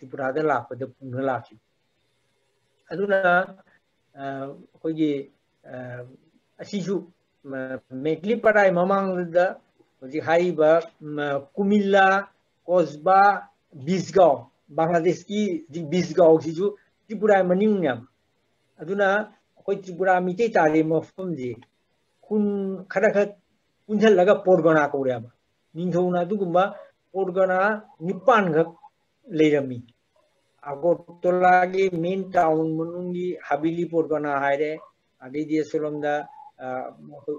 Tripurada lakpada puna laki aduna kogi asisu mekli parai mamang da kogi haiba kumilla Kosba Bisgau Bangladesh ki Bisgau sisu Tripura maning nyam aduna koi Tripura mite tari mafam ji kun khara punjal laga porgana ko rya ningthona dugumba porgana nipan ga leirami Agartala ki main town manungi Habili porgana haire adi dia solomda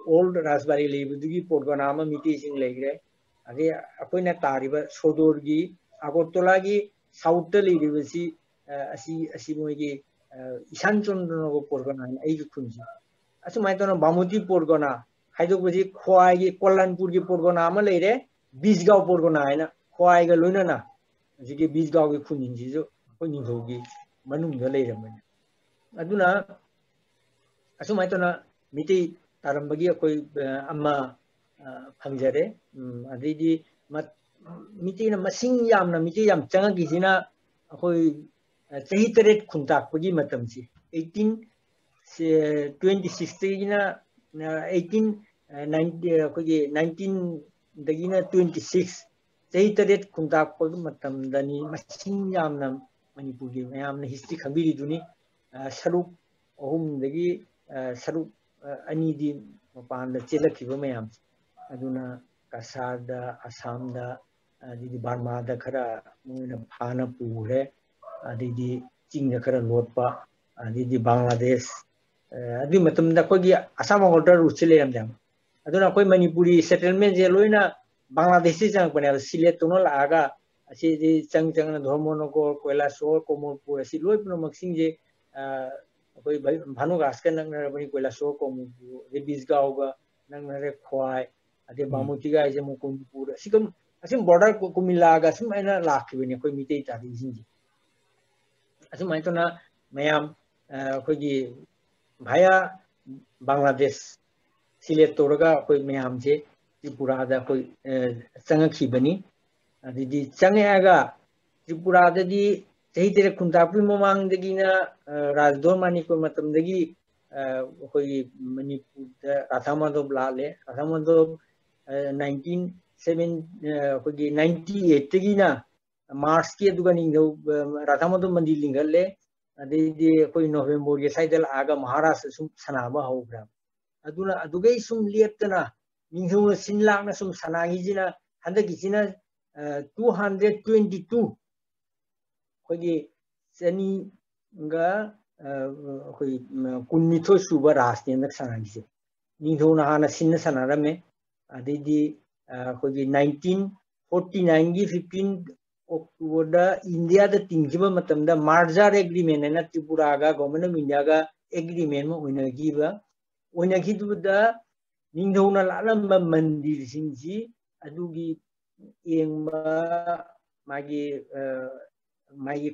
old Raspberry lebudugi porgana ma mite sing leigre adi akoina tariba sodorgi Agartala ki south leiribasi asi moigi isan chondro ko porgana ai ki khunji asumai tona Bamuti porgana haidokbasi khwai ki Kollanpur ki porgana ma leire Bisgau porgana haina khwai ga loina na jige Bisgau ki khunjin ji jo koi ninghogi manung da leiramani aduna asumai tona miti tarambagi koi amma phangjare adidi miti na masing yamna miti yam changa gisina koi chahi taret khuntak pagi matam si 26 na 19 dagina 26 chahi taret khuntak pagi matam dani masing yamna Manipur ki mayamna history khambiri duni saruk ahum dagi saruk ani di mapanda chelakhiba mayam aduna Kasarda Assamda di Burma da khara moina phana pure adi chingda khara lotpa adi Bangladesh adi matamda kogi Assam order uchile yam aduna koi Manipuri settlement je loina Bangladesh jang pane silet tono laga asi di chang na Dharmanagor Kailasor Komolpur asi loi puno maksing je koi Bhanu Gaska nang na bani Kailasor Komolpur de Bisgau ga nang na re Khwai ade Bamuti ga je Mukunpur asim border kumila ga sim aina lakhi bani koi mitei ta di jinji asim ai tona mayam koi gi bhaya Bangladesh silet toraga koi mayam je Tripura da koi changakhi bani Adidi changaga Tripura dadi chahi tere khuntapi mamang dagi na Rajdor Manipur matam dagi koi Manipur da Radhamadov lale Radhamadov 98 dagi na Mars ki aduga ningdo Radhamadov mandir lingalle adidi koi November ye saidal aga Maharashtra sum sanaba haugra aduna adugai sum lieptana ningdo sinlak na sum sanagi jina handaki jina 222 koi seni nga koi kunnitho suba rasni nak sanagi ningho na hana sinna sanarame adidi koi 1949 gi 15 October da India da tingjiba matamda Marjar agreement na Tripura ga government of India ga agreement ma oinagi du da ningho na lalamba mandir singji adugi Yengba magi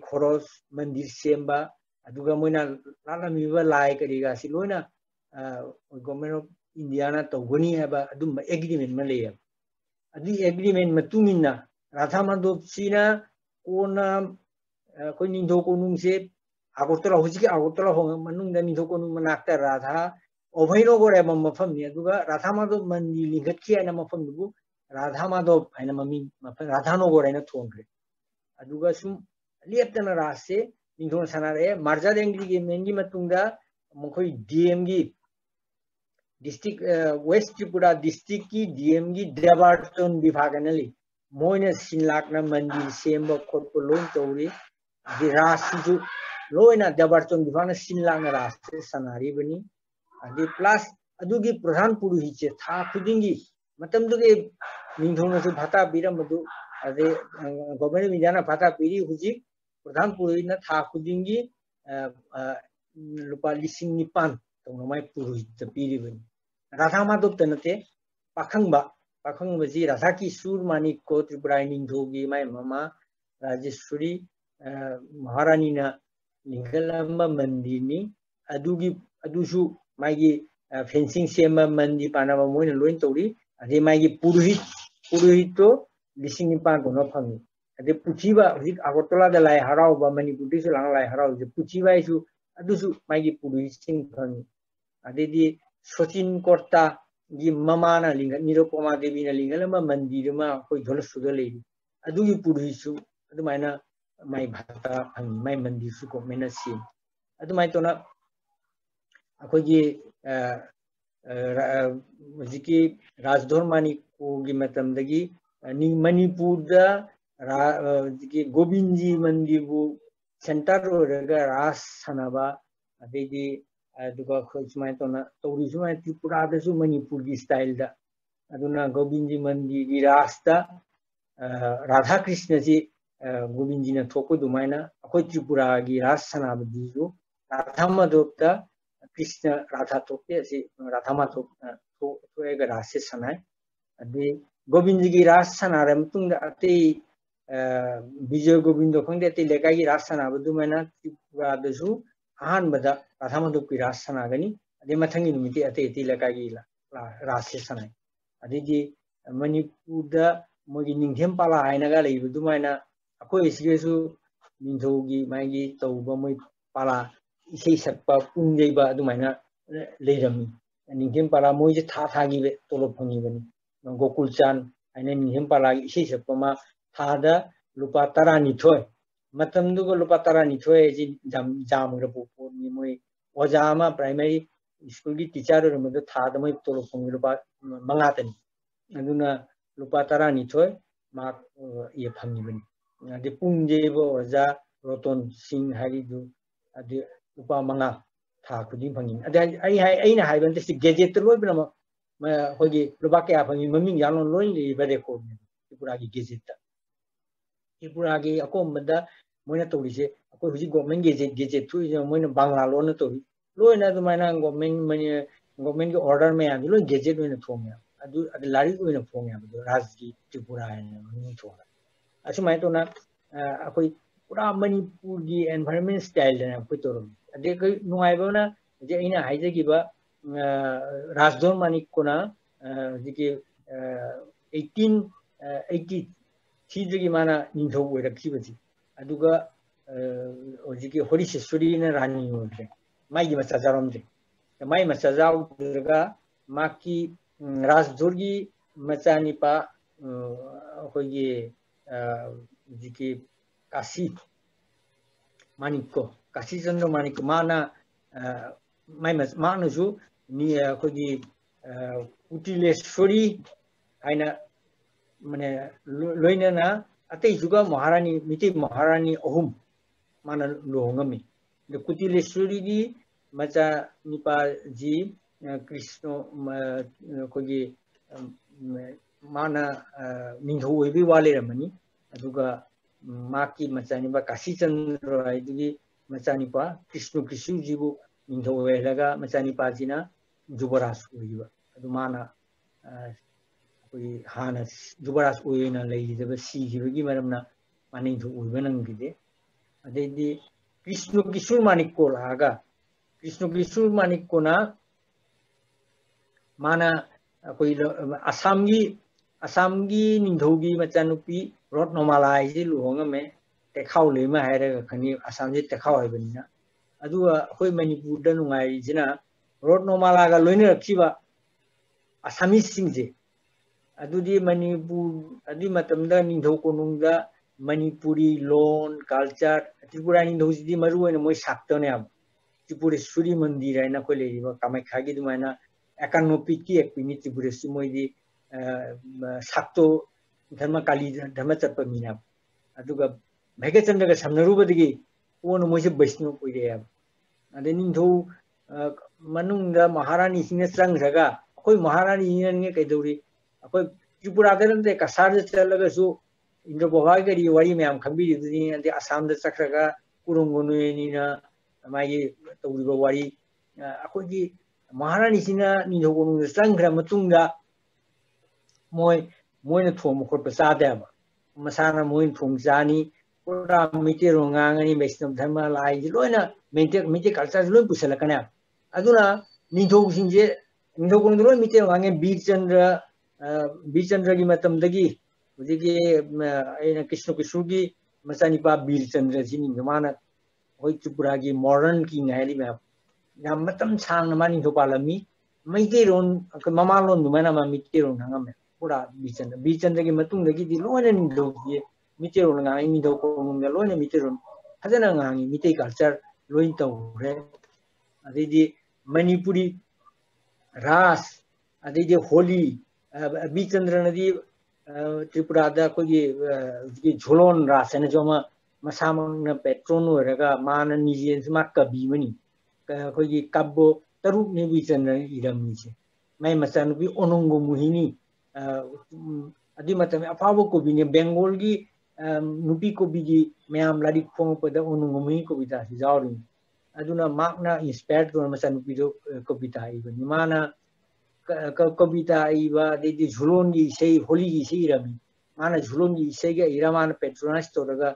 khoros mandir semba aduga moina lalamiba lai kariga siloina government of India na tawgani haba adum agreement ma leya adi agreement matungina Radhamadov sina kona koi ningdo konung se Agartala hojiki Agartala hong manung da ningdo konung manakta Radha Obhainogor ema mafam ni aduga Radhamadov mandir lingatki ana mafam dugu Radhamadov aina mami Radhanogor aina thongre aduga sum lieptana rase ningthon sanare Marjar agreement gi matungda mokoi DM gi district West Tripura district ki DM gi Debarton bibhaganali moina sinlakna mandir semba khotpo loin tawri di rasi loina Debarton bibhagna sinlakna rase sanari bani adi plus adugi pradhan puruhit tha khudingi matam duge ningthona su bhata bira madu ade government mijana bhata biri huji pradhan purohit na tha khudingi lupa lising nipan tongmai purohit biri bani Radhamadov tanate pakhangba ji Radhaki Sur Manik ko Tripura ningthogi mai mama Rajeshwari Maharani na lingalamba mandini adusu magi fencing sema mandi panama moina loin tori ade magi puruhit to lising nipan ko no phangi अदे पुचिबा हजिक Agartala the लाइ हराउबा मणिपुर दिसु लांग लाइ हराउ जे पुचिबा इसु अदुसु माइगी पुरुसिंग fungi अदेदी Sachin कोर्ता गी ममाना लिंग निरुपमा देवी ना लिंग लमा मंदिर मा कोई धोल सुदले लेदी अदुगी पुरुसु अदुमाइना माइ भाता फंगी माइ मंदिर सु को मेना सी अदुमाइ तोना अखोगी हजिकी राजधर्मानी कोगी मतमदगी मणिपुर हजिकी गोविंदजी मंदिर बु सेंटर ओरगा रास सनाबा अदेदी अदुगा खोजमाइ तोना तौरिसुमाइ त्रिपुरादसु मणिपुर की स्टाइल दा अदुना गोविंदजी मंदिर की रास्ता राधा कृष्ण जी गोविंदजी ना थोको दुमाइना अखोई त्रिपुरा की रास सनाबदीजु राधा मधोक्ता कृष्ण राधा थोके से राधा माधव थोएगा रासे सनाय अदे गोविंद की रास सनारे मतुंग अते विजय गोविंद खंगे अते लेका की रास सनाबदु मैना त्रिपुरादसु आहान बदा राधा माधव की रास सनागनी अदे मथंगी नुमिति अते अते लेका की रासे सनाय अदे मणिपुर दा मोगी निंगथेम पाला हाइनागा लेबदु मैना अखोई इसिगेसु निंथौगी मागी तौबा मोय पाला इसे सकपा पुंगेबा अदुमाइना लेरमी निंगथेम पाला मोयजे था थागी बे तोलो फंगीबनी गोकुल चान आइना निंगथेम पाला इसे सकपमा थादा लुपा तरानिथोय मतमदुगो लुपा तरानिथोय जी जामग्रपो पोनी मोय ओजामा प्राइमरी स्कूल की टीचर रमदो थादा मोय तोलो फंगी लुपा मंगातनी अदुना लुपा तरानिथोय मा ये फंगीबनी अदे पुंगेबो ओजा रोतन सिंह हारिदु अदे लुपा मंगा था खुदी फंगी अदे आइना हाइबन से गेजेट लोय बिना मैं होगी लुपा क्या फंगी मम्मी यानो लोय लेबा रेकॉर्ड त्रिपुरा की गेजेट त्रिपुरा की अकोमदा मोइना तोरिसे अको हुजी गवर्नमेंट गेजेट थु मोइना बांग्ला लोन तोरी लोयना दुमाइना गवर्नमेंट की ऑर्डर में आदि लोय गेजेट ओइना थोंगे अदु लारी ओइना फोंगे अदु राजकी त्रिपुरा है मनी थोंगा असुमाइ तोना अकोई पूरा मणिपुर की एनवायरनमेंट स्टाइल है अकोई तोरम अदे कोई नुआइबोना जे इना हाइजेगिबा राजधोर मानिक कोना जिके 1880 थीजगी माना निंथौ ओइरखिबजी अदुगा जिके होरिसेश्वरी ना रानी होद्रे माइगी मचा जारमजे माइ मचा जाउदगा माकी राजधोरगी मचानिपा अखोगी जिके काशी मानिको काशी चंद्र मानिको माना मानसु नि अखोगी कुटिलेश्वरी आइना माने लोइना अतै जुगा महारानी मिति महारानी अहुम माना लोंगमी द कुटिलेश्वरी की मचा निपा जी कृष्ण अखोगी माना निंथौ ओइबि वाले रमनी अदुगा माकी मचानिबा काशी चंद्र आइदुगी मचानिपा कृष्ण जीबु निंथौ ओइलगा मचानिपा जिना जुबराज ओइबा अदु माना कोई हाना जुबराज ओइना लेइदबा सीगिबगी मरमना मानिंथौ ओइबा नंगिदे अदेदि कृष्ण किशोर मानिक को लागा कृष्ण किशोर मानिक को ना माना कोई असम की निंथौगी मचानुपी रत्नमाला है लुहोंग में तेखाव लेमा है खनी असम से तेखाव है बनिना अदुगा कोई मणिपुर द नुंगाइजिना रत्नमाला का लोइन रखिबा असमीज सिंजे अदुदी मणिपुर अदि मतमदा निंथौ कोनुंगदा मणिपुरी लोन कल्चर त्रिपुरा निंथौजिदी मरु ओइना मोय साक्तने अब त्रिपुरेश्वरी मंदिर है ना कोई लेरिबा कामाख्यागी दुमाइना एकानोपिक की एक पिनी त्रिपुरेश्वरी मोयदी साक्तो धर्म काली धर्म चप्पमीना अदुगा भैगचंद्र का समनरुबदगी ओन मोयसे वैष्णव ओइरे अब अदे निंथौ मनुंगदा महारानी सिंह चंग्रगा अखोई महारानी ने कैदौरी अखोई त्रिपुरा दरंदे कसार चलगसु इंद्र बहागरी वारी मैम खंबीरिदुनी अदे असम द चक्रगा कुरुंगोनुनिना मागी तौरिबा वारी अखोई महारानी सिंह निंथौ कोनुंगदा चंग्रा मतुंगा मोयना थोम खोप चादेब मसाना मोयन थोम जानी पूरा मिटे रोंगांगनी वैष्णव धर्म लाई लोइना मिटे कल्चर लोइ पुसलकने अदुना निंथौ कोनुंदा लोइ मिटे रोंगांगे वीरचंद्र की मतमदगी ꯑꯩꯅ ꯀ꯭ꯔꯤꯁꯅ ꯀꯤꯁꯨꯒꯤ ꯃꯆꯥꯅꯤꯄꯥ ꯕꯤꯔ ꯆꯟꯗ꯭ꯔꯁꯤꯅꯤ ꯃꯥꯅ ꯑꯩꯈꯣꯏ ꯇ꯭ꯔꯤꯄꯨꯔꯥꯒꯤ ꯃꯣꯗꯔꯟ ꯀꯤꯡ ꯍꯥꯏꯔꯤꯕ ꯌꯥꯝ ꯃꯇꯝ ꯁꯥꯡꯅ ꯃꯥ ꯅꯤꯡꯊꯧ ꯄꯥꯜꯂꯝꯃꯤ ꯃꯩꯇꯩꯔꯣꯟ ꯃꯃꯥꯂꯣꯟ ꯑꯗꯨꯃꯥꯏꯅ ꯃꯥ ꯃꯤꯇꯩꯔꯣꯟ ꯉꯥꯡꯉꯝꯃꯦ ꯄꯨꯔꯥ ꯕꯤꯔ ꯆꯟꯗ꯭ꯔꯒꯤ ꯃꯇꯨꯡꯗꯒꯤꯗꯤ ꯂꯣꯏꯅ ꯅꯤꯡꯊꯧꯁꯤ ꯃꯤꯇꯩꯔꯣꯟ ꯉꯥꯡꯉꯤ ꯅꯤꯡꯊꯧ ꯀꯣꯅꯨꯡꯗ ꯂꯣꯏꯅ ꯃꯤꯇꯩꯔꯣꯟ ꯐꯖꯅ ꯉꯥꯡꯉꯤ ꯃꯤꯇꯩ ꯀꯜꯆꯔ ꯂꯣꯏꯅ ꯇꯧꯈ꯭ꯔꯦ ꯑꯗꯩꯗꯤ ꯃꯅꯤꯄꯨꯔꯤ ꯔꯥꯁ ꯑꯗꯩꯗꯤ ꯍꯣꯂꯤ ꯕꯤꯔ ꯆꯟꯗ꯭ꯔꯅꯗꯤ ꯇ꯭ꯔꯤꯄꯨꯔꯥꯗ ꯑꯩꯈꯣꯏꯒꯤ ꯓꯣꯂꯣꯟ ꯔꯥꯁ ꯍꯥꯏꯅꯁꯨ ꯑꯃ ꯃꯁꯥꯃꯛꯅ ꯄꯦꯇ꯭ꯔꯣꯟ ꯑꯣꯏꯔꯒ ꯃꯥꯅ ꯅꯤꯖꯦꯟꯁꯨ ꯃꯥ ꯀꯕꯤ ꯑꯃꯅꯤ ꯑꯩꯈꯣꯏꯒꯤ ꯀꯕꯣ ꯇꯔꯨꯛꯅꯤ ꯕꯤꯔ ꯆꯟꯗ꯭ꯔꯅ ꯏꯔꯝꯃꯤꯁꯦ ꯃꯥꯏ ꯃꯆꯥꯅꯨꯄꯤ ꯑꯣꯅꯣꯡꯒꯣ ꯃꯣꯍꯤꯅꯤ ꯑꯗꯨꯏ ꯃꯇꯝꯗ ꯑꯐꯥꯎꯕ ꯀꯣꯕꯤꯅꯤ ꯕꯦꯡꯒꯣꯜꯒꯤ ꯅꯨꯄꯤ ꯀꯣꯕꯤꯒꯤ ꯃꯌꯥꯝ ꯂꯥꯏꯔꯤꯛ ꯐꯣꯡꯉꯛꯄꯗ ꯑꯣꯅꯣꯡꯒꯣ ꯃꯣꯍꯤ ꯀꯣꯕꯤꯇꯥꯁꯤ ꯌꯥꯎꯔꯤꯅꯤ ꯑꯗꯨꯅ ꯃꯥꯛꯅ ꯏꯟꯁꯄꯥꯌꯔ ꯇꯧꯔ ꯃꯆꯥꯅꯨꯄꯤꯗꯣ ꯀꯣꯕꯤꯇꯥ ꯏꯕꯅꯤ ꯃꯥꯅ ꯀꯕꯤꯇꯥ ꯏꯕ ꯑꯗꯩꯗꯤ ꯓꯨꯂꯣꯟꯒꯤ ꯏꯁꯩ ꯍꯣꯂꯤꯒꯤ ꯏꯁꯩ ꯏꯔꯝꯃꯤ ꯃꯥꯅ झुलोन इसेगा इरा मान पेट्रोनाइज तौरगा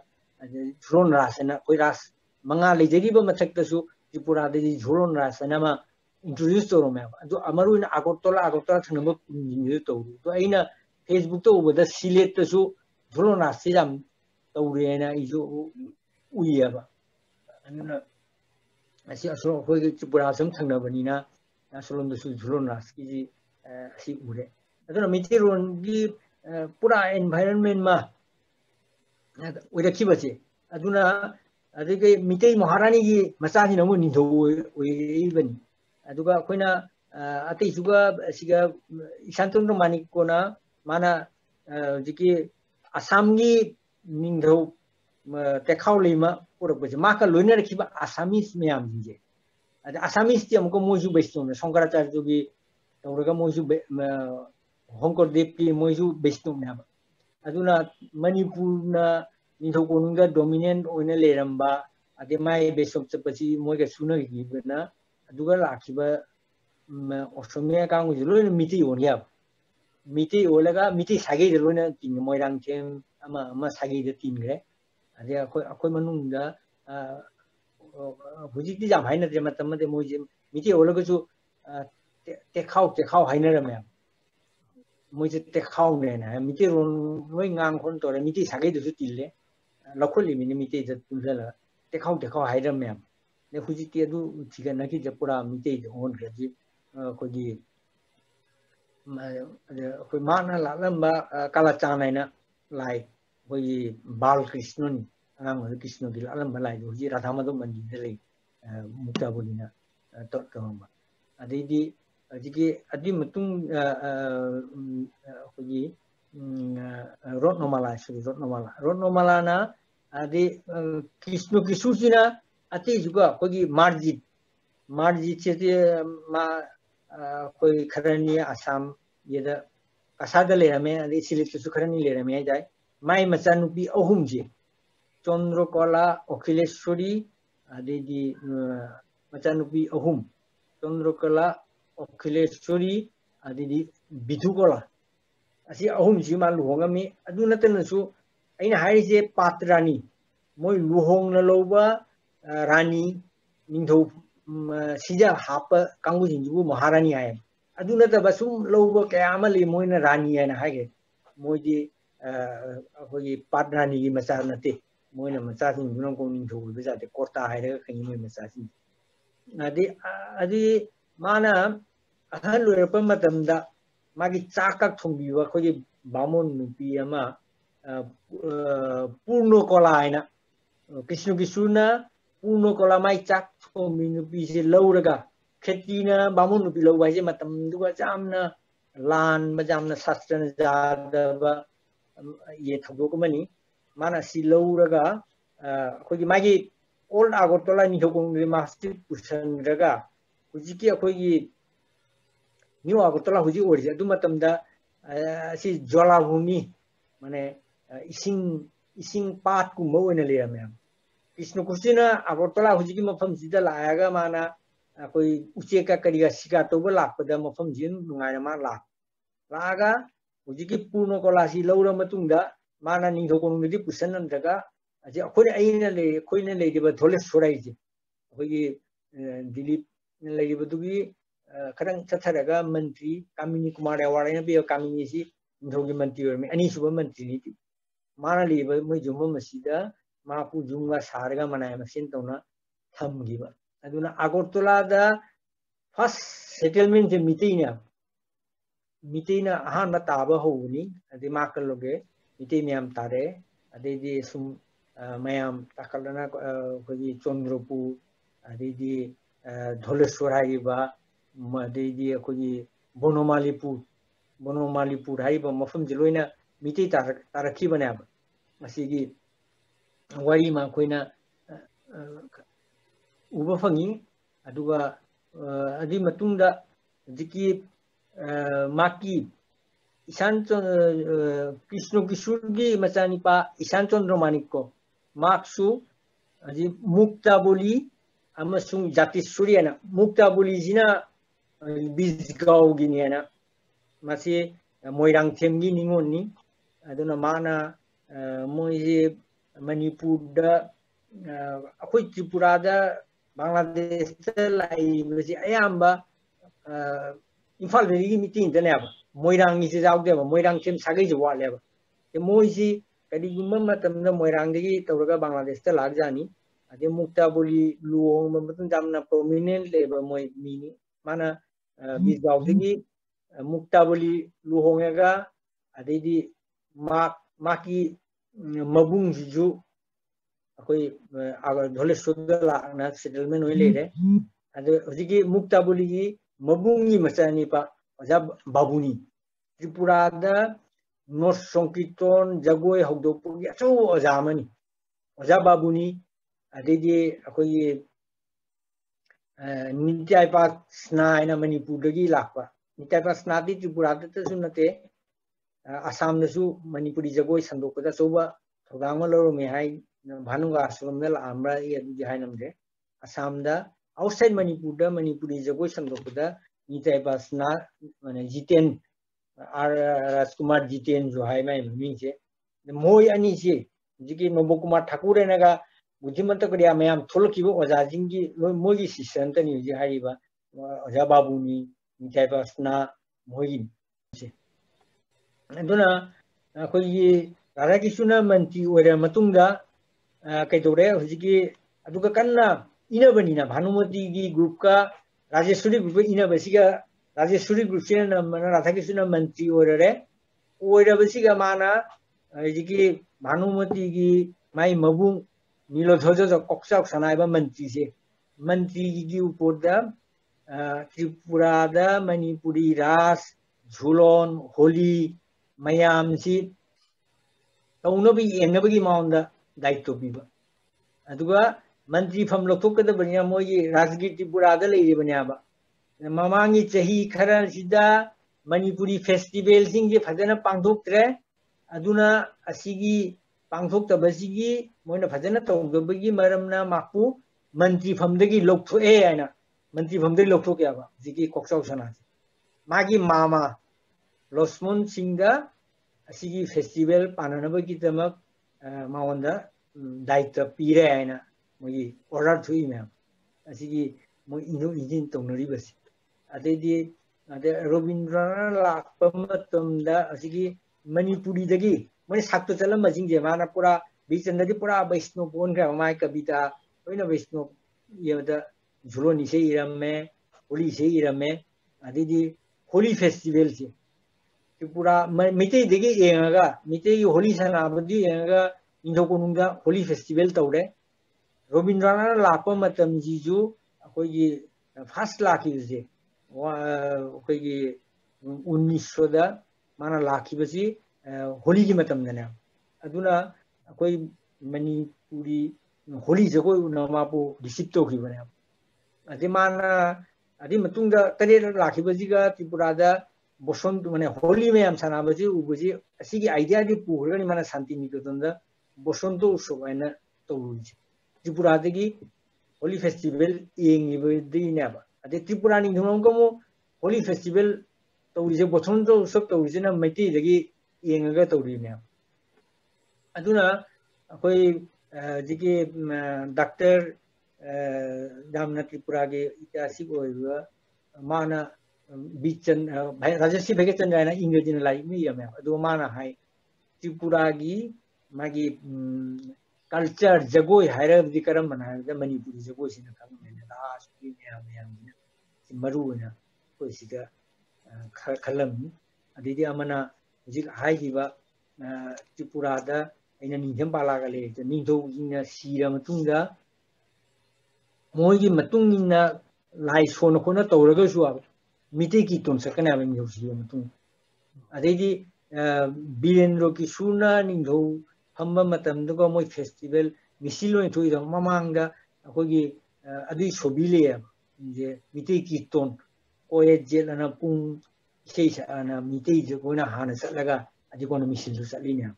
झुलोन रासना कोई रास मंगा लेजरीब मथक्तसु त्रिपुरा दे झुलोन रासना मा इंट्रोड्यूस तौरमे अदु अमरुन आगोतला थनब कुंजिंग तौरु तो अइना फेसबुक तो उबदा सिलेट तसु झुलोन रासि जाम तौरेना इजो उइयाबा अनना असि असो होय त्रिपुरा सम थंगनबनिना असलोन दसु झुलोन रास की असि उरे अदुना मिथिरोन की पूरा एनवायरनमेंट मा उरखिबसे अदुना अदगे मितै महारानी की मचानी नमु निधौ ओइबनी अदुगा अखोइना अतैसुगा सिगा इशांतुंद्र मानिकोना माना जिकी असम की निधौ तेखाव लेमा पुरबसे माका लोइना रखिबा आसामीस मयाम जिजे अद आसामीस ति हमको मोजु वैष्णव शंकराचार्य की तौरगा मोजु होंकोदेव की मोजु वैष्णव ने अदुना मणिपुरना निधौ कोनुंगा डोमिनेंट ओइना लेरंबा अदे माय बेसोप चपसी मोयगा सुनगिबना अदुगा लाखिबा ऑस्ट्रेलिया कांगु लोइना मिति ओनिया मिति ओलगा मिति सागे लोइना तिन मोयरांग थेम अमा सागे दे तिनग्रे अदे अखोय मनुंगा हुजिति जाम हाइना जे मतमदे मोजे मिति ओलगसु तेखाव हाइनरमे मोजे तेखाव नेना मिति रोन नोय ngang खन तोरे मिति सागे दसु तिले लखोलि मिनि मिति ज तुलला तेखाव हाइरमे ने हुजिति अदु थिगा नखि ज पुरा मिति ओन ग्रजि कोगी कोई माना लालंबा काला चानाइना लाई कोई बाल कृष्णन अंगाम कृष्ण की लालंबा लाई हुजि राधा माधव मंदिर दे ले मुक्ता बोलिना तोमा अदैदि जिकी अदि मतुंग कोगी रत्नमाला ना अदि कृष्ण किशुजिना अति जुगा कोगी मार्जित से मा कोई खरनी असम येदा कसादा लेरमे अदि सिलितसु खरनी लेरमे जाय माय मचानुपी अहुमजे चंद्रकला अखिलेश्वरी अदि मचानुपी अहुम चंद्रकला अखिलेश्वरी अदि बिधुकला असि अहुम जी मा लुहोंगमी अदु नतनसु अइना हाइजे पात्रानी मोय लुहोंगना लौबा रानी निंधौ सिजा हाप कांगु जिंजु महारानी आय अदु नतबा सुम लौबा कयामा ले मोयना रानी आयना हागे मोयदि अखोगी पात्रानी की मचा नते मोयना मचा जिंजुना को निंधौ बजाते कोर्ता हायरे खनि मोय मचा जि अदि माना अहल लोरप मतमदा मागी चाका थोंबिबा अखोगी बामोन नुपी अमा पूर्ण कला आयना कृष्ण किशुना पूर्ण कला माई चाक थोंबी नुपी से लौरगा खेतीना बामोन नुपी लौबा जे मतम दुगा जामना लान बजामना शास्त्रन जादबा ये थबोकमनी माना सि लौरगा अखोगी मागी ओल्ड आगरतला निथोकोंगि मास्टर पुसनरगा हुजिकी अखोगी न्यू आगरतला हुजी ओरिजे अदु मतमदा असि ज्वालाभूमि माने इसिंग पात कुम ओइना लेरमे कृष्ण कुसिना आगरतला हुजिकी मफम जिदा लायागा माना कोई उचेका करिगा सिका तोबा लापदा मफम जिन नुंगायना मा लागा हुजिकी पूर्ण कलासी लौरा मतुंगदा माना निथोकोंगदि पुसननद्रगा अजे अखोइना लेदिबा धोलेश्वराइजे अखोगी दिलीप लेदिबदुगी खरंग चथरगा मंत्री कामिनी कुमार अवार्ड ने भी कामिनी सी निथौगी मंत्री और में अनी सुबह मंत्री नी माना लीबा मोय जुम्मा मसीदा मापू जुंगा सारगा मनाय मसिन तोना थमगीबा अदुना अगरतला फर्स्ट सेटलमेंट से मिटीना अहान ताबा होनी अदि माकलोगे मिटी म्याम तारे अदि सुम मयाम ताकलना कोई चंद्रपुर अदि धोलेश्वर हाइबा अदि कोई बोनोमालीपुर हाइबा मफम जिलोइना मिटी तारखी बनाब मसीगी वारी मा कोइना उबा फंगी अदुगा अदि मतुंगदा जिकी माकी ईशान कृष्ण किशोरगी मचानिपा ईशान चंद्र मानिक को मार्क्सु अजी मुक्ताबोली अमसुंग जातिश्वरी ना मुक्ताबोली जिना बिजगावगी ना मासे मोइरांगथेमगी निंगोनी अदुना माना मोइजे मणिपुरदा अखोई त्रिपुरादा बांग्लादेश लाइबसी अयाम्बा इम्फाल वैली मीटिंग दनेबा मोइरांगी से जाउदेबा मोइरांगथेम सागै जे वालेबा ते मोइसी कदिगुम्बा मतमना मोइरांगदगी तौरगा बांग्लादेश ता लागजानी अदे मुक्ताबोली लुओंग मतन जामना प्रोमिनेंट लेबा मोइ मीनी माना बिजगावदगी मुक्ताबोली लुहोंगेगा अदेदी माकी मबुंग जिजु अखोई धोलेश्वर लाना सेटलमेंट होई लेरे अदे हजिकी मुक्ताबोली मबुंगी मचानिपा अजा बाबुनी त्रिपुरादा नॉर्थ संकीर्तन जगोय हौदोपुगी अचो अजामनी अजा बाबुनी अदेदी अखोई नित्यायपा स्नायना मणिपुरदगी लाकपा नित्यायपा स्नादी त्रिपुरादा तसु नते आसाम नसु मणिपुरी जगोय संदोकदा सोबा थोदांग लरोमे हाय भानुगा आश्रमदा लामरा ये दुजी हाय नमदे आसाम दा आउटसाइड मणिपुरदा मणिपुरी जगोय संदोकदा नित्यायपा स्ना माने जितेन आर राजकुमार जितेन जो हाय माय मिंसे मोय अनि से जिकी नोबो कुमार ठाकुर एनागा बुद्धिमंत करिया मयाम थोलकिबो ओजाजिंगी मोगी सिसंतनी जे हायबा ओजा बाबुनी नित्यायपा स्ना मोगी से अदुना अखोई राधा कृष्ण मंत्री ओरे मतुंगा कइदोरे हुजिकी अदुगा कन्ना इनबनीना भानुमती की ग्रुप का राजेश्वरी ग्रुप इनबसिगा राजेश्वरी ग्रुप से राधा कृष्ण मंत्री ओरबसिगा माना हुजिकी भानुमती की माई मबुंग नीलोध्वज कोक्साक सनाइबा मंत्री से मंत्री की ऊपर त्रिपुरा मणिपुरी रास झुलोन होली मयाम सी तौनबी येंगबगी माउंदा दायित्व पीबा अदुगा मंत्री फम लौथोकदबनिया मोगी राजगीर त्रिपुरादा लेरिबनियाबा ममांगी चही खरसिदा मणिपुरी फेस्टिवल सिंगे फजना पांगथोक्त्रे अदुना असिगी पांगथोक्तबसिगी मोइना फजना तौदबगी मरमना मापु मंत्री फमदगी लौथोए आइना मंत्री फमदगी लौथोक्याबा जिगी कोक्साउ सना मागी मामा लक्ष्मण सिंहदा असिगी फेस्टिवल पाननबगी तमक मावंदा दायित्व पीरे आइना मोगी ऑर्डर थुई मैम असिगी मो इनो इंजिन तौनरिबसि अदेदी अदे रविंद्रनाथ लाकपा मतमदा असिगी मणिपुरी दगी मोय साक्तो चलम मजिंगे माना पूरा बिचंदगी पूरा वैष्णव बोनग्रा माय कविता ओइना वैष्णव येदा झुलोनी से इरमे होली से इरमे अदेदी होली फेस्टिवल से त्रिपुरा मिते दगी येंगा मिते होली सनाबदी येंगा इंदोकोनुंगा होली फेस्टिवल तौरे रविंद्रनाथ लाकपा मतम जिजु अखोगी फर्स्ट लाखिबसे अखोगी 1900 माना लाखिबसी होली की मतमदने अदुना अखोई मणिपुरी होली जगोय नमापो रिसीव तौखिबने अदे माना अदि मतुंगा तरे लाखिबजीगा त्रिपुरादा बसंत माने होली में हम सनाबजी उबजी असिगी आइडिया दि पुहरगनि माना शांति निकेतनदा बसंत उत्सव आइना तौरुजी त्रिपुरादगी होली फेस्टिवल येंगिबदिनाबा अदे त्रिपुरा निंगमगमो होली फेस्टिवल तौरिजे बसंत उत्सव तौरिजेना मैतीदगी येंगगा तौरिने अदुना अखोई जिकी डॉक्टर दामना त्रिपुरा के ऐतिहासिक होइबा माना Bichan Rajasi Vegatan English in like me, Domana High Tripuragi, Magi culture, Jagoi, Hire the Karamana, the Manipuri Jagos in the Kaman, Maruna, Posita, Kalam, Adidi Amana, High Diva, Tripurada, in an Indian the Ninto in a Sira Matunga, Mogi Matungina, lies for Nokona Torago. Miteki ton sakana ben yosi matung adedi Birendro ki suna ningho hamba matam dugo moi festival misilo ni thoi dong mamanga akogi adi sobile je miteki ton koye jelana pung sei ana mitei je kona hana salaga adi kono misil du salinya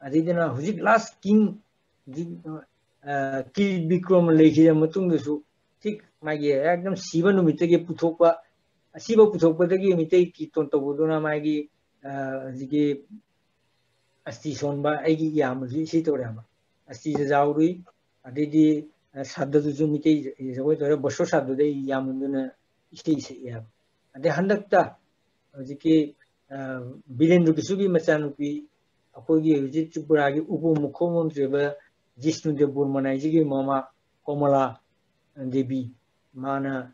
adedi na hujik last king ki bikrom lekhi matung du tik magi ekdam siba nu miteki puthokpa Asiba Putopatagi Mite Kiton Tobuduna Magi Zigi Asti Sonba Egi Yam Sitorama Asti Zauri Adidi Sadazu Mite is a way to a Boshosa de Yamunduna Yam and the Handakta Ziki Bilen Rukisugi Masanupi Akogi Jitupuragi Upu Mukomon River Jisnu de Burmana Zigi Mama Komala and Debi Mana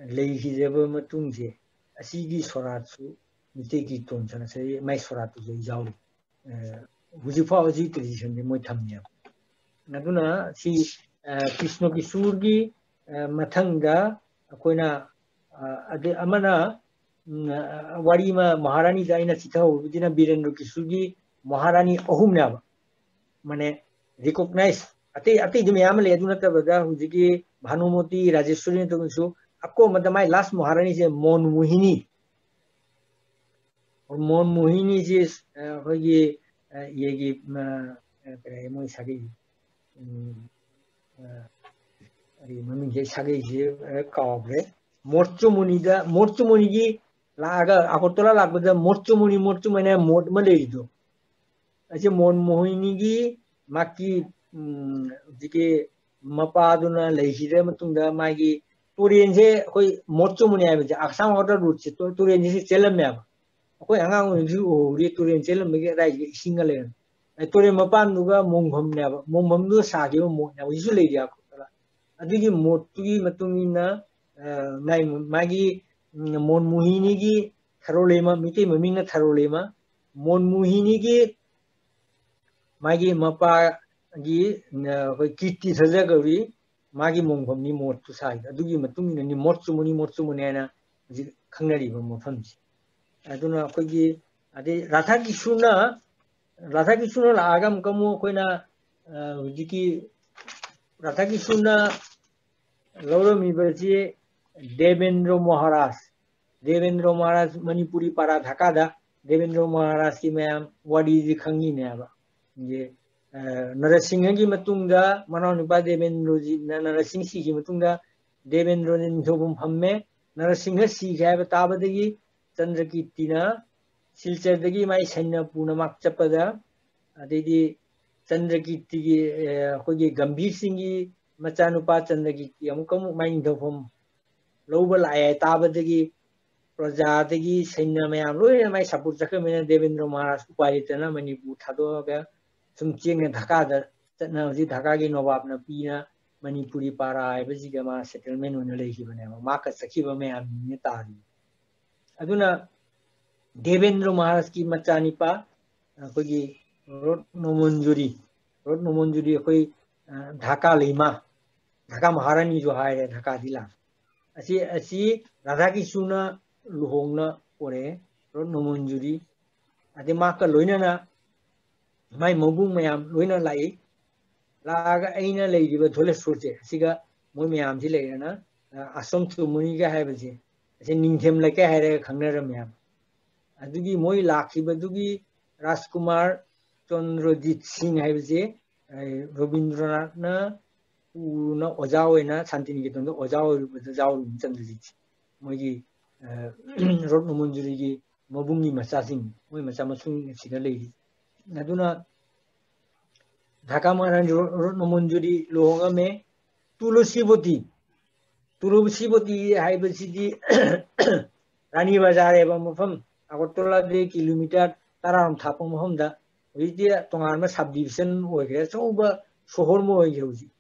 Lehi Zeba Matunze, a Sigi Soratsu, Miteki Tonsana, say, my Soratu Zauri. Wuzifazi tradition, the Motamia. Naduna, see Krishnoki Surgi, Matanga, Aquena, Amana, Warima, Maharani Daina Sitao, Vijina Birenduki Sugi, Maharani Ohumnava. Mane recognize, Ate the Miamale Adunata Vada, Huziki, Bhanumoti, Rajeshwari to Ako my last Maharani is Mon Muhini. Or Mon Muhini is Yegi Sagi. Mami Sagi Kabre. Mortumunida, Mortumunigi, Laga, Akotola Lagoda, Mortumuni, Mortumana, Mort Maledo. As a Mon Muhinigi, Maki Dike Mapaduna, Lehire Matunda, Magi. Turenje koi morcho muni abe aksam order route se to turenje se chelam me aba koi anga ngi ri turen chelam me rai single le tore mapan nuga mongham ne aba mongham du sa ge mo na wisu le dia ko tala adigi motugi matungina nai magi mon muhini gi tharolema mite maminga tharolema mon muhini gi magi mapa gi koi kitti saja gawi Magi Mongom ni more to side. Adugi Matung ni Mortsumuna Kanari Mofams. I don't know Kogi Ade Rataki Suna Agam Kamu Koina Jiki Rataki Suna Laura Miberji Devendra Maharaj Manipuri Para Dhakada Devendra Maharaj ki ma'am what is the Kangi Nava. Narasingagi Matunga, Manonipa Devendroji, Narasing Siki Matunga, Devendron Tobum Hamme, Narasinga Si have Tabadagi, Chandraki Tina, Silchadagi, my Sena Punamak Chapada, Adedi Chandraki Hogi Gambir Singi, Machanupa Chandraki, Yamukam, mind of home, Lobel I Tabadagi, Prajadagi, Sena Mayam, my Saputaka, Devendra Maharaj, Paritana, Manipu Tadoga. Some ching and Hakada, that now the Hakagi Novab Pina, Manipuri Para, Vizigama settlement on the lake, Marcus Sakiva Mayam Nitari. Aduna Devendra Maharashki Machanipa, Kogi, Rod Nomonjuri, Koi Dhaka Lima, Dhaka Maharani to hire Dhakadila. I see Radhaki Suna Luhongna Ore, Rod Nomonjuri, Ademaka Luinana. My Mobum Mayam, Luina Lai, Laga Aina lady with Toilet Surte, Siga, Mumiam Zilayana, Assam to Muniga Habazi, sending him like I had a Kangaram. Adugi Moi Laki, Badugi, Raskumar, Chandrodit Singh Habazi, Robindrana, Una Ozawena, Santinigatan, Ozaw with the Zaw Chandrit, Mogi, Rodno Munjuri, Mobungi Massasing, Masamasun, Siga lady. Naduna Dhakamaran Nomonjuri Longa me Tulosiboti Hibasidi Rani Bazar eba mafam Agartala de kilometer taram thapang mafam da hojiti tongan ma subdivision oigre choba sohor mo oige hoji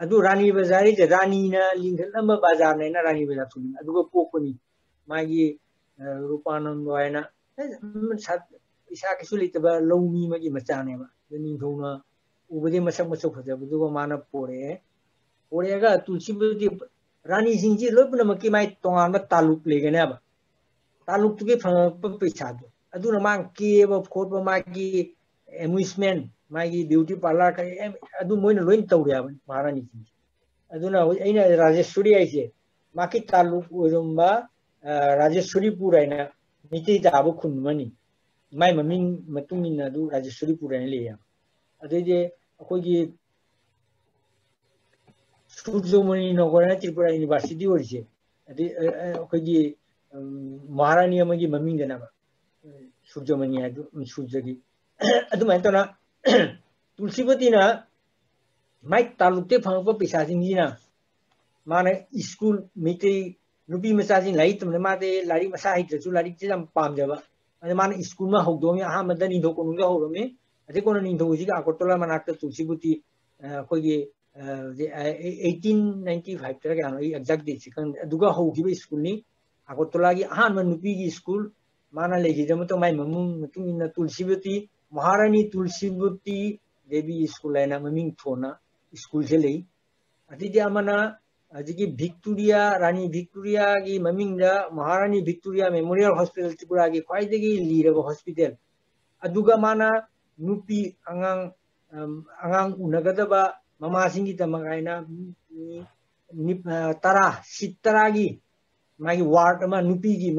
adu Rani Bazar je Rani na lingkhalamba bazar na Rani Bazar thulin aduga pokoni magi rupanam doina isa kisu litaba lawmi magi machane ba ning thona ubade masak masak fajabuduga mana pore ga tulsibudi Rani singji lobna maki mai tongan ma taluk legane ba taluk tuge phangpa paisa do aduna mang ke ba khotba magi amusement magi beauty parlor ka adu moina loin tawre ba Maharani singji aduna aina Rajeshwari aise maki taluk orumba Rajeshwari puraina miti tabu khunmani mai maming matungin adu Rajeshwari puraina leya aduje akogi Surjomani Nagara Tripura University orise adi akogi Maharani amagi maming dana ba Surjomani adu Surjagi adu maitona Tulsibati na mai talukte phangpa pisa singina mana school miti nupi masajin lai tumne mate lari masai chu lari jam pam jaba ade mana school ma hogdomi aha madani dokonu ga horome ade kono ni doji ga Agartala manakta Tulsibati kogi 1895 tara ga exact date kan aduga hogiba school ni Agartala gi aha nupi gi school mana legi jam to mai mamung tumina Tulsibati Maharani Tulsibati Devi school na maming thona school se lei adi amana ajiki Victoria Rani Victoria gi maming da Maharani Victoria Memorial Hospital Tripura gi khwaidagi liraba hospital aduga mana nupi angang unagadaba mama singi tamagaina tara sitara gi magi ward ma nupi gi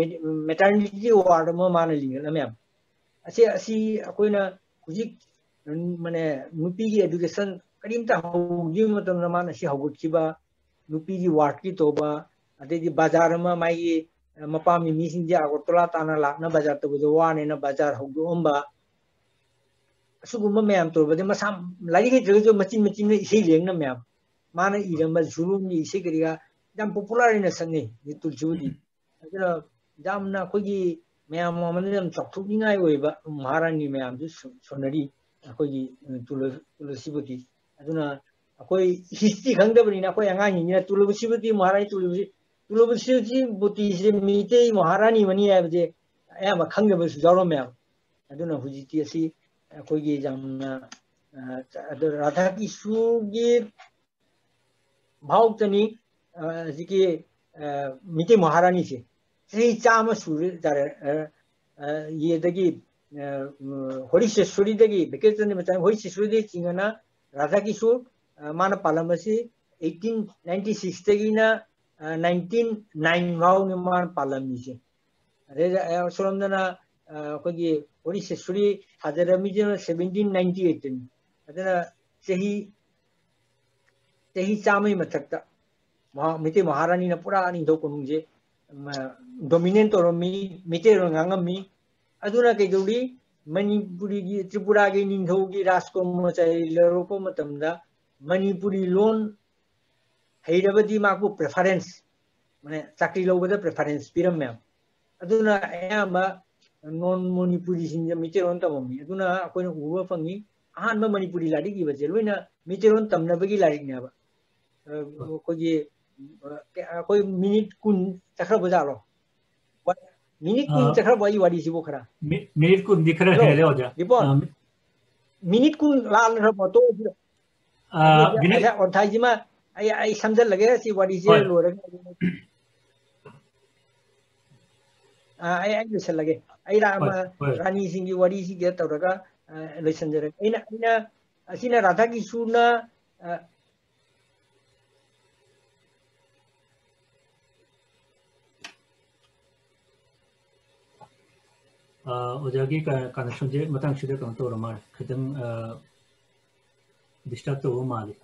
maternity ward ma mana lingal amya asi akoina hujik mane nupi gi education karimta hogi matamna mana si hogut kiba nupi gi ward ki toba ade bazar ma mai mapami mi sinja Agartala tana lakna bazar to bo wane na bazar hogu omba asugumba mayam to bade masam lagi ge jo machin ne isei lengna mayam mana iramba zulum ni isei kariga jam popular ina sanne ni Tulsibati aduna jamna khogi mayam mamane chokthuk ningai oiba Maharani mayam ju sonari khogi Tulsibati aduna akoi history khangdabani na koi angang ni Tulsibati Maharani Tulsibati se mite Maharani mani abje ayama khangdaba su jaro mayam aduna hujiti asi kogi jamna Radha Kishu gi bhautani jiki mite Maharani se sei chama suri dare ye dagi Horisheshwari dagi vacation ni macam Horisheshwari de chingana Radha Kishu mana palamasi 1896 tagi na 1909 mau ni mana palami se ade solamdana kogi Horisheshwari hajarami je 1798 ni adana sehi chamai mathakta mite Maharani na pura ani do konungje dominant oromi mite rangami aduna ke jodi Manipuri gi Tripura gi ningthau gi rasko mo chai leropo matamda Manipuri loan heirabadi maku preference mane chakri lobada preference piram mem aduna ayamba non Manipuri sinja miteron tamami aduna akoina uba fangi ahanba Manipuri lari gi baje loina miteron tamna bagi lari ne ba kogi koi minute kun chakra bajalo minute kun chakra bayi wadi sibo khara minute kun dikh raha hai le hoja minute kun lal ra to और Thai जिमा आई समझ लगे सी वडी जे लोरे I listen लगे आई रानी सिंह की वडी सी के तौरगा लिसन जरे इना असिना राधा की सुना ओजागी का कनेक्शन जे मतंग शिदे कम तो रमा खतम डिस्टर्ब तो वो माली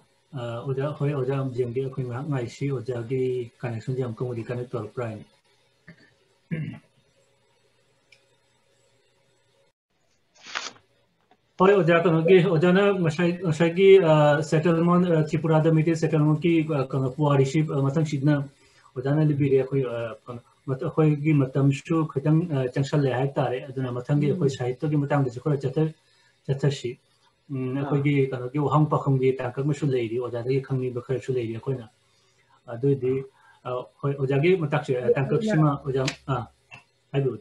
ओजा होय ओजा हम जेंगे अखुई मा ngaisi ओजागी कनेक्शन जे हम कोमोडी कनेक्ट तो प्राइम होय ओजा ओजाना मशागी सेटलमेंट त्रिपुरा द मिटे सेटलमेंट की कन पुआरिशिप मतंग शिदना ओजाना लिबिरे अखुई ꯑꯩꯈꯣꯏꯒꯤ ꯃꯇꯝꯁꯨ ꯈꯤꯇꯪ ꯆꯪꯁꯜꯂꯦ ꯍꯥꯏꯇꯥꯔꯦ ꯑꯗꯨꯅ ꯃꯊꯪꯒꯤ ꯑꯩꯈꯣꯏ ꯁꯥꯍꯤꯇ꯭ꯌꯒꯤ ꯃꯇꯥꯡꯗꯁꯨ ꯈꯔ ꯆꯠꯊꯁꯤ ꯑꯩꯈꯣꯏꯒꯤ ꯀꯩꯅꯣꯒꯤ ꯋꯥꯍꯪ ꯄꯥꯎꯈꯨꯝꯒꯤ ꯇꯥꯡꯀꯛ ꯑꯃꯁꯨ ꯂꯩꯔꯤ ꯑꯣꯖꯥꯗꯒꯤ ꯈꯪꯅꯤꯡꯕ ꯈꯔꯁꯨ ꯂꯩꯔꯤ ꯑꯩꯈꯣꯏꯅ ꯑꯗꯨꯗꯤ ꯍꯣꯏ ꯑꯣꯖꯥꯒꯤ ꯃꯇꯥꯡꯁꯦ ꯇꯥꯡꯀꯛꯁꯤꯃ ꯑꯣꯖꯥ ꯍꯥꯏꯕꯤꯌꯨ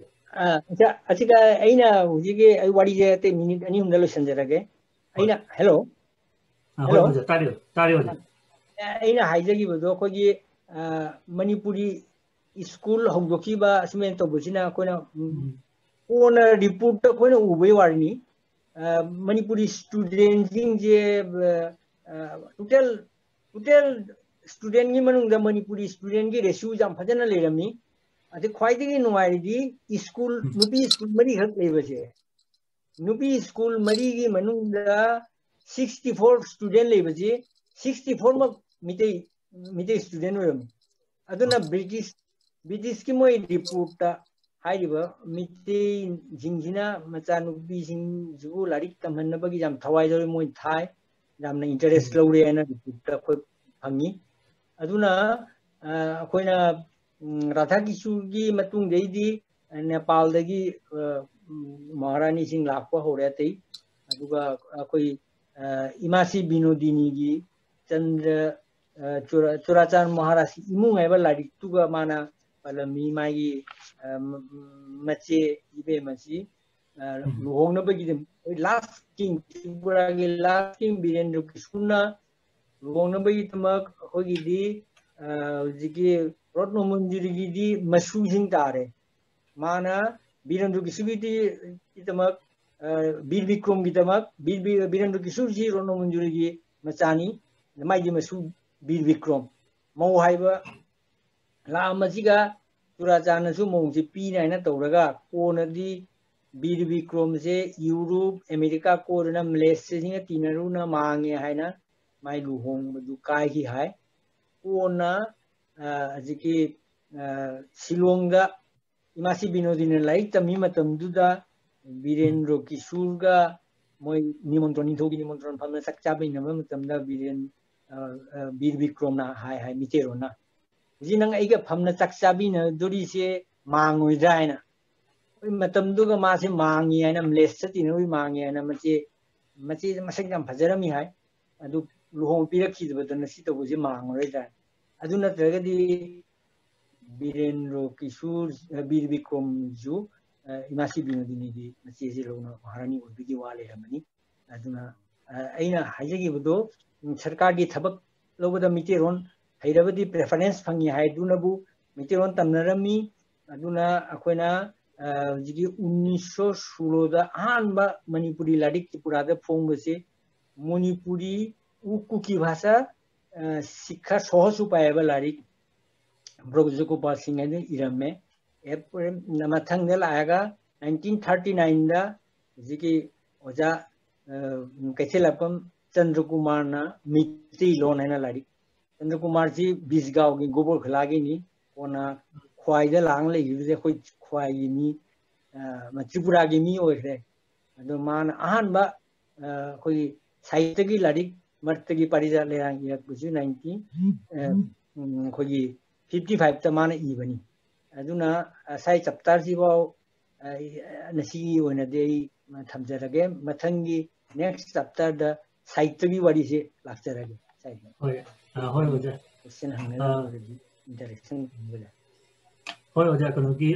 ꯑꯁꯤꯒ ꯑꯩꯅ ꯍꯧꯖꯤꯛꯀꯤ ꯑꯩ ꯋꯥꯔꯤꯁꯦ ꯑꯇꯩ ꯃꯤꯅꯤꯠ 2-3ꯗ ꯂꯣꯏꯁꯤꯟꯖꯔꯒꯦ ꯑꯩꯅ ꯍꯦꯜꯂꯣ ꯍꯣꯏ ꯑꯣꯖꯥ ꯇꯥꯔꯦ ꯑꯣꯖꯥ ꯑꯩꯅ ꯍꯥꯏꯖꯈꯤꯕꯗꯣ ꯑꯩꯈꯣꯏꯒꯤ ꯃꯅꯤꯄꯨꯔꯤ स्कूल हौदोखिबा असुमेन तौबसिना कोइना कोना रिपोर्ट कोइना उबै वारनी मणिपुरी स्टूडेंट जिंग जे टोटल स्टूडेंट की मनुंगदा मणिपुरी स्टूडेंट की रेशियो जाम फजना लेरमी अते ख्वाइदगी नुवाइदी स्कूल नुपी स्कूल मरी हक लेबसे नुपी स्कूल मरी की मनुंगदा 64 स्टूडेंट लेबजे 64 मक मिते स्टूडेंट ओरम अदुना ब्रिटिश की मोई रिपोर्ट हाइरिबा मिते जिंजिना मचानुपी सिंजु लारिक तमहनबगी जाम थवाइदर मोई थाय जामना इंटरेस्ट लौरे ना रिपोर्ट खो फंगी अदुना अखोइना राधा किशोरगी मतुंग देदी नेपाल दगी महारानी सिंह लाखवा होरे तै अदुगा अखोई इमासी बिनोदिनी की चंद्र चुराचांद महाराज इमुंग आइबा लारिक तुगा माना पलमी मागी मचे इबे मची लुहोंगनबगी लास्ट किंग त्रिपुरागी लास्ट किंग बीरेंद्र किशुना लुहोंगनबगी तमक होगिदी जिकी रत्न मंजूरीगी मसूजिंग तारे माना बीरेंद्र किशुगी तमक बीर विक्रम की तमक बीरेंद्र किशोर जी रत्न मंजूरीगी मचानी माइदी मसू बीर विक्रम मौ हाइबा लामजिगा चुराचानसु मौजी पीनाइना तौरगा कोनदी बीर विक्रम से यूरोप अमेरिका कोरना मलेशिया जिंगा तिनरुना मांगे हाइना माइ लुहोंग बदु काइही हाय कोना जिकी शिलोंगदा इमासी बिनोदिने लाइक तमी मतमदुदा बीरेंद्र किशोरगा मोय निमंत्रण निथोगी निमंत्रण फमना सक्चाबिनम मतमदा बीर विक्रम ना हाय मितेरोना जी नंग आइगा फमना सक्चाबिन दुरीसे मांगोइद्रायना मतमदुगा मासे मांगी हायना मलेशिया तिनरुई मांगी हायना मचे मसक जाम फजरमी हाय अदु लुहोंग पिरखिदबदन सितबुजे मांगोइद्रा अदु नत्रगदी बीरेंद्र किशोर बीर विक्रम जु इमासी बिनोदिनी दी मचे जे लोना महारानी ओबिगी वाले रमनी अदुना अइना हाइजगिबदो सरकार की थबक लोबदा मितेरोन हैरबदी प्रेफरेंस फंगी हाइदुनबु मितेरोन तमनरमी अदुना अखोइना जिगी 1916 दा अहानबा मणिपुरी लारिक त्रिपुरादा फोंबसे मणिपुरी उकुकी भाषा शिक्षा सहज उपायबा लारिक ब्रह्मजगोपाल सिंह ने इरमे मथंग लागा 1939 दा जिकी ओजा कैसेलापम चंद्र कुमार ना मिट्टी लोन है ना लाड़ी चंद्र कुमार जी बिजगांव की गोबर खिलागे नी कोना ख्वाइदा लांग ले युजे कोई ख्वाई मी त्रिपुरा की मी ओइरे अदो मान आहान बा कोई साहित्य की लाड़ी मर्त की परिजा ले रंग या कुछ 19 कोई 55 ता मान इबनी अदुना साइ चैप्टर जी बाव नसी ओइना दे थमजरगे मथंगी नेक्स्ट चैप्टर दा साहित्य की वारी से लाक्चरगे साइड होय ओजा क्वेश्चन हंगना इंटरेक्शन होय ओजा कनो की